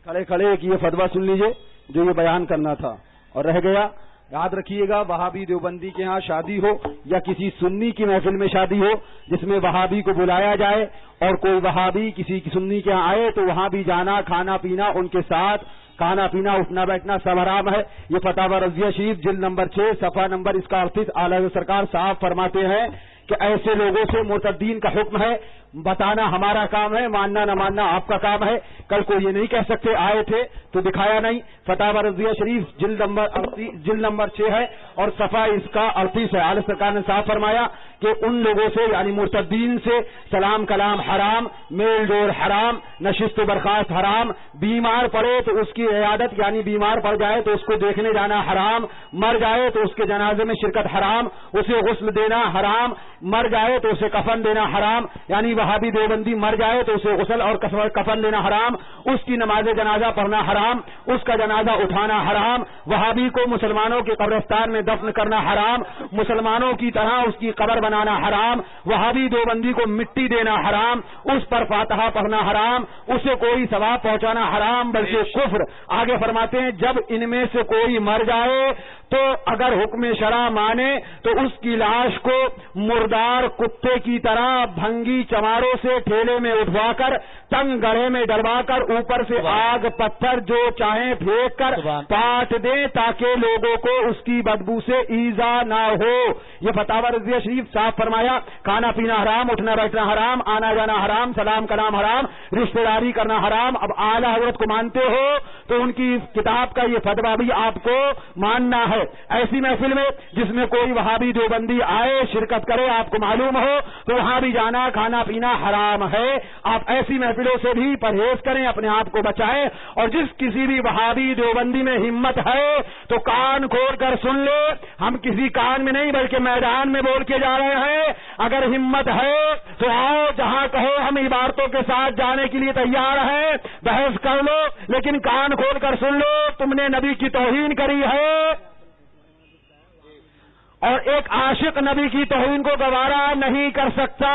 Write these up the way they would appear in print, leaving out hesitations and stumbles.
کھڑے کھڑے ایک یہ فتویٰ سن لیجئے جو یہ بیان کرنا تھا اور رہ گیا. یاد رکھیے گا وہابی دیوبندی کے ہاں شادی ہو یا کسی سنی کی محفل میں شادی ہو جس میں وہابی کو بلایا جائے اور کوئی وہابی کسی سنی کے ہاں آئے تو وہاں بھی جانا, کھانا پینا, ان کے ساتھ کھانا پینا, اٹھنا بیٹھنا سب حرام ہے. یہ فتاوی رضویہ شریف جلد نمبر 6 صفحہ نمبر اس کا 38 اعلیٰ سرکار صاحب فرماتے ہیں کہ ایسے لوگوں سے مرتدین کا حکم ہے. بتانا ہمارا کام ہے, ماننا نہ ماننا آپ کا کام ہے. کل کو یہ نہیں کہہ سکتے آئے تھے تو دکھایا نہیں. فتاوی رضویہ شریف جلد نمبر 6 ہے اور صفحہ اس کا 38 ہے. اعلیٰ سرکار نے صاحب فرمایا کہ ان لوگوں سے یعنی مرتدین سے سلام کلام حرام, میل جول حرام, نشست و برخاست حرام, بیمار پڑے تو اس کی عیادت یعنی بیمار پڑ جائے تو اس کو دیکھنے جانا حرام, مر جائے تو اس کے جنازے میں شرکت حرام, اسے غسل دینا حرام, مر جائے تو اسے کفن دینا حرام. یعنی وہابی دیوبندی مر جائے تو اسے غسل اور کفن دینا حرام, اس کی نماز جنازہ پڑھنا حرام, اس کا جنازہ اٹھانا حرام, وہابی کو مسلمانوں کے قبرستان میں دفن کرنا حرام, مسلمانوں کی طرح اس کی قبر بنانا حرام, وہابی دیوبندی کو مٹی دینا حرام, اس پر فاتحہ پڑھنا حرام, اسے کوئی ثواب پہنچانا حرام بلکہ کفر. آگے فرماتے ہیں جب ان میں سے کوئی مر جائے تو اگر حکم شرع مانے تو اس کی لاش کو مردار کتے کی طرح بھنگی چماروں سے ٹھیلے میں اٹھوا کر تنگ گڑھے میں ڈلوا کر اوپر سے آگ پتھر جو چاہیں پھینک کر کاٹ دیں تاکہ لوگوں کو اس کی بدبو سے ایذا نہ ہو. یہ فتاوی رضویہ شریف صاف فرمایا کھانا پینا حرام, اٹھنا بیٹھنا حرام, آنا جانا حرام, سلام کلام حرام, رشتہ داری کرنا حرام. اب اعلیٰ حضرت کو مانتے ہو تو ان کی کتاب کا یہ فتویٰ بھی آپ کو ماننا ہے. ایسی محفل میں جس میں کوئی وہابی دیوبندی آئے شرکت کرے آپ کو معلوم ہو تو وہاں بھی جانا کھانا پینا حرام ہے. آپ ایسی محفلوں سے بھی پرہیز کریں, اپنے آپ کو بچائیں. اور جس کسی بھی وہابی دیوبندی میں ہمت ہے تو کان کھول کر سن لے, ہم کسی کان میں نہیں بلکہ میدان میں بول کے جا رہے ہیں. اگر ہمت ہے تو آؤ, جہاں کہے ہم عبارتوں کے ساتھ جانے کے لیے تیار ہیں, بحث کر لو, لیکن کان کھول کر سن لو تم نے نبی کی توہین کری ہے اور ایک عاشق نبی کی توہین کو گوارا نہیں کر سکتا,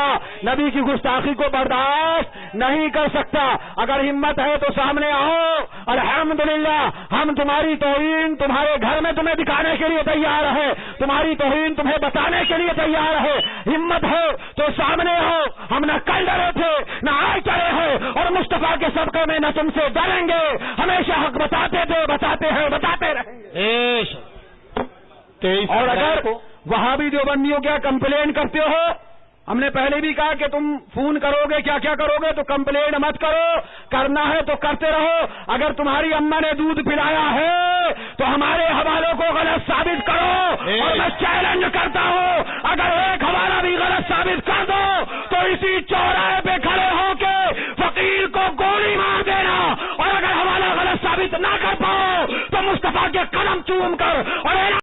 نبی کی گستاخی کو برداشت نہیں کر سکتا. اگر ہمت ہے تو سامنے آؤ, الحمدللہ ہم تمہاری توہین تمہارے گھر میں تمہیں دکھانے کے لیے تیار ہے, تمہاری توہین تمہیں بتانے کے لیے تیار ہے. ہمت ہے تو سامنے آؤ, ہم نہ کل ڈرے تھے نہ آج ڈرے ہیں اور مصطفیٰ کے صدقے میں نہ تم سے ڈریں گے. ہمیشہ حق بتاتے تھے, بتاتے ہیں, بتاتے رہیں گے. اور اگر وہابی دیوبندیوں کیا کمپلین کرتے ہو, ہم نے پہلے بھی کہا کہ تم فون کرو گے کیا کیا کرو گے تو کمپلین مت کرو, کرنا ہے تو کرتے رہو. اگر تمہاری اماں نے دودھ پلایا ہے تو ہمارے حوالوں کو غلط ثابت کرو, اور میں چیلنج کرتا ہوں اگر ایک حوالہ بھی غلط ثابت کر دو تو اسی چوراہے پہ کھڑے ہو کے فقیر کو گولی مار دینا. اور اگر حوالہ غلط ثابت نہ کر پاؤ تو مصطفیٰ کے قلم چوم کر اور